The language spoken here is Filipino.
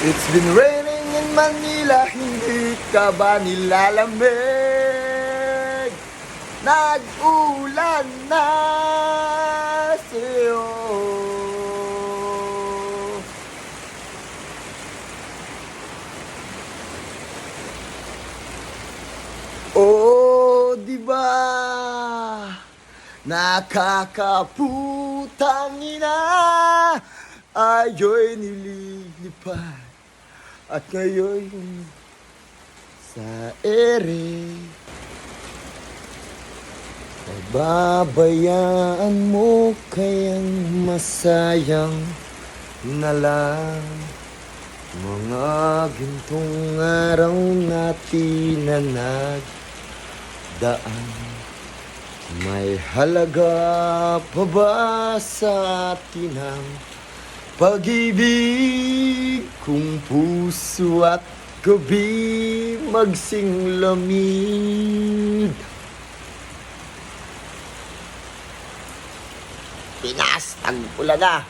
It's been raining in Manila, hindi ka ba nilalamig? Nag-ulan na sa'yo. Oh, di ba? Nakakaputang ina, ayo'y nililipad. At ngayon sa ere, pababayaan mo kayang masayang na lang mga gintong araw natin na nagdaan. May halaga pa ba sa atin ang pag-ibig kung puso at gabi magsinglamig? Pinas, tag-ulan na.